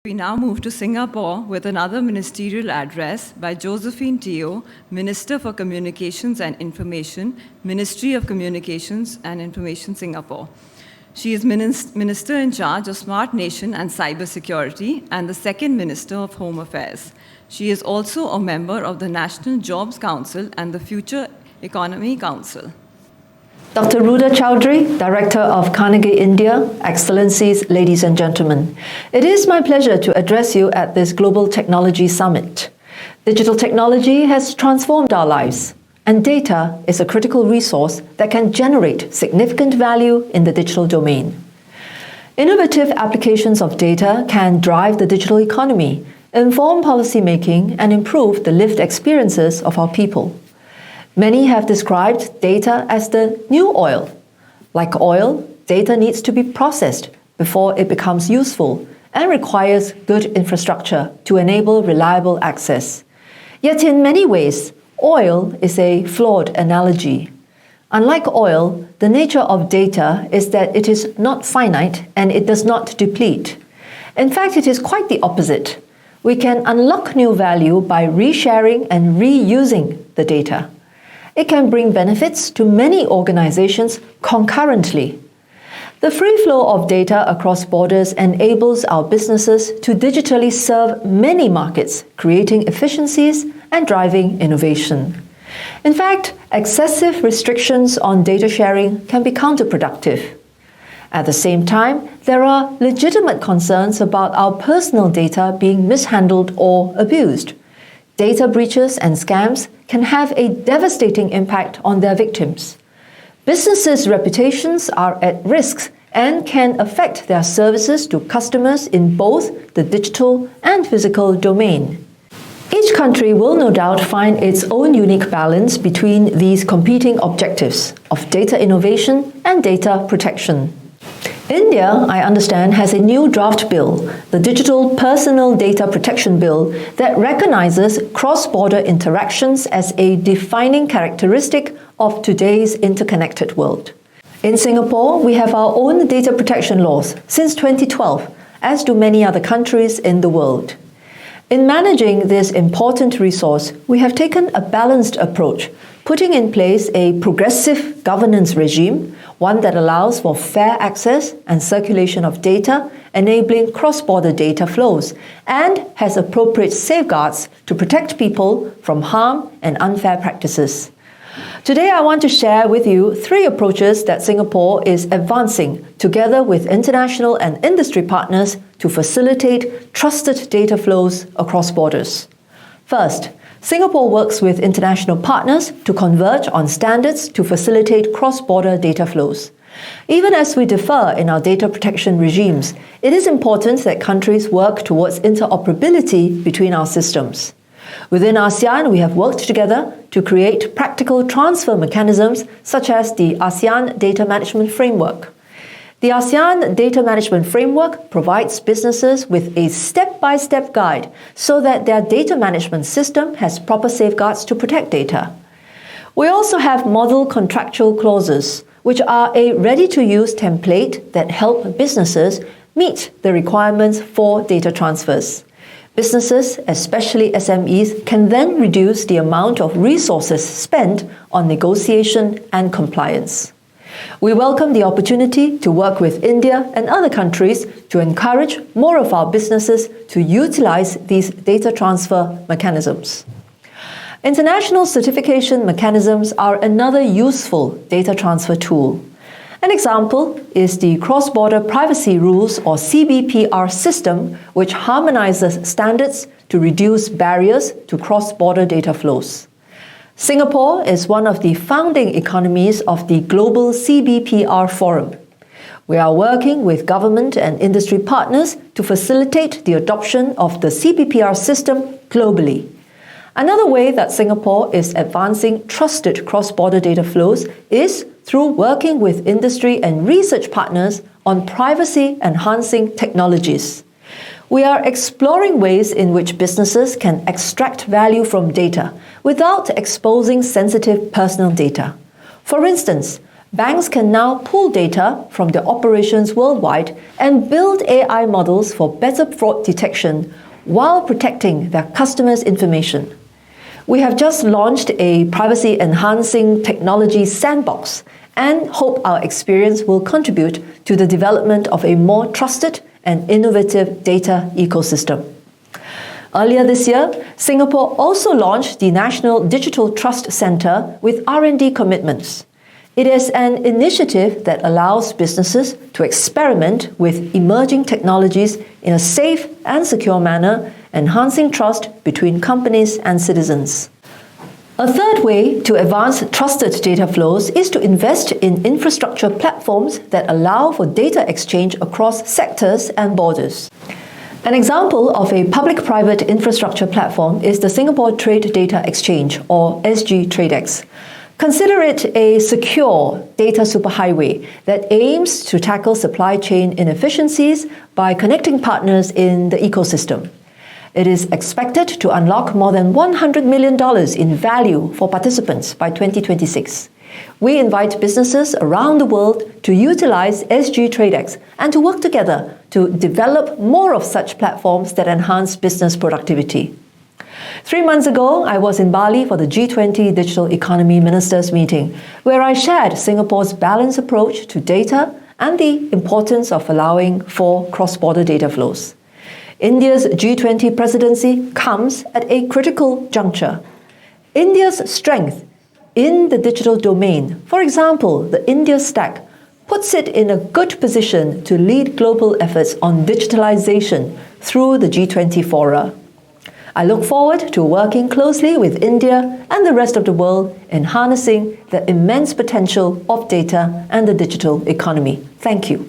We now move to Singapore with another ministerial address by Josephine Teo, Minister for Communications and Information, Ministry of Communications and Information, Singapore. She is Minister in charge of Smart Nation and Cybersecurity and the second Minister of Home Affairs. She is also a member of the National Jobs Council and the Future Economy Council. Dr. Ruda Chowdhury, Director of Carnegie, India, Excellencies, ladies and gentlemen. It is my pleasure to address you at this Global Technology Summit. Digital technology has transformed our lives, and data is a critical resource that can generate significant value in the digital domain. Innovative applications of data can drive the digital economy, inform policymaking, and improve the lived experiences of our people. Many have described data as the new oil. Like oil, data needs to be processed before it becomes useful and requires good infrastructure to enable reliable access. Yet in many ways, oil is a flawed analogy. Unlike oil, the nature of data is that it is not finite and it does not deplete. In fact, it is quite the opposite. We can unlock new value by resharing and reusing the data. It can bring benefits to many organizations concurrently. The free flow of data across borders enables our businesses to digitally serve many markets, creating efficiencies and driving innovation. In fact, excessive restrictions on data sharing can be counterproductive. At the same time, there are legitimate concerns about our personal data being mishandled or abused. Data breaches and scams can have a devastating impact on their victims. Businesses' reputations are at risk and can affect their services to customers in both the digital and physical domain. Each country will no doubt find its own unique balance between these competing objectives of data innovation and data protection. India, I understand, has a new draft bill, the Digital Personal Data Protection Bill, that recognizes cross-border interactions as a defining characteristic of today's interconnected world. In Singapore, we have our own data protection laws since 2012, as do many other countries in the world. In managing this important resource, we have taken a balanced approach, putting in place a progressive governance regime, one that allows for fair access and circulation of data, enabling cross-border data flows, and has appropriate safeguards to protect people from harm and unfair practices. Today, I want to share with you 3 approaches that Singapore is advancing together with international and industry partners to facilitate trusted data flows across borders. First, Singapore works with international partners to converge on standards to facilitate cross-border data flows. Even as we differ in our data protection regimes, it is important that countries work towards interoperability between our systems. Within ASEAN, we have worked together to create practical transfer mechanisms such as the ASEAN Data Management Framework. The ASEAN Data Management Framework provides businesses with a step-by-step guide so that their data management system has proper safeguards to protect data. We also have model contractual clauses, which are a ready-to-use template that help businesses meet the requirements for data transfers. Businesses, especially SMEs, can then reduce the amount of resources spent on negotiation and compliance. We welcome the opportunity to work with India and other countries to encourage more of our businesses to utilize these data transfer mechanisms. International certification mechanisms are another useful data transfer tool. An example is the Cross-Border Privacy Rules or CBPR system, which harmonizes standards to reduce barriers to cross-border data flows. Singapore is one of the founding economies of the Global CBPR Forum. We are working with government and industry partners to facilitate the adoption of the CBPR system globally. Another way that Singapore is advancing trusted cross-border data flows is through working with industry and research partners on privacy-enhancing technologies. We are exploring ways in which businesses can extract value from data without exposing sensitive personal data. For instance, Banks can now pull data from their operations worldwide and build AI models for better fraud detection while protecting their customers' information. We have just launched a privacy-enhancing technology sandbox and hope our experience will contribute to the development of a more trusted and innovative data ecosystem. Earlier this year, Singapore also launched the National Digital Trust Centre with R&D commitments. It is an initiative that allows businesses to experiment with emerging technologies in a safe and secure manner, enhancing trust between companies and citizens. A third way to advance trusted data flows is to invest in infrastructure platforms that allow for data exchange across sectors and borders. An example of a public-private infrastructure platform is the Singapore Trade Data Exchange, or SG TradeX. Consider it a secure data superhighway that aims to tackle supply chain inefficiencies by connecting partners in the ecosystem. It is expected to unlock more than $100 million in value for participants by 2026. We invite businesses around the world to utilize SG TradeX and to work together to develop more of such platforms that enhance business productivity. 3 months ago, I was in Bali for the G20 Digital Economy Ministers meeting, where I shared Singapore's balanced approach to data and the importance of allowing for cross-border data flows. India's G20 presidency comes at a critical juncture. India's strength in the digital domain, for example, the India Stack, puts it in a good position to lead global efforts on digitalization through the G20 fora. I look forward to working closely with India and the rest of the world in harnessing the immense potential of data and the digital economy. Thank you.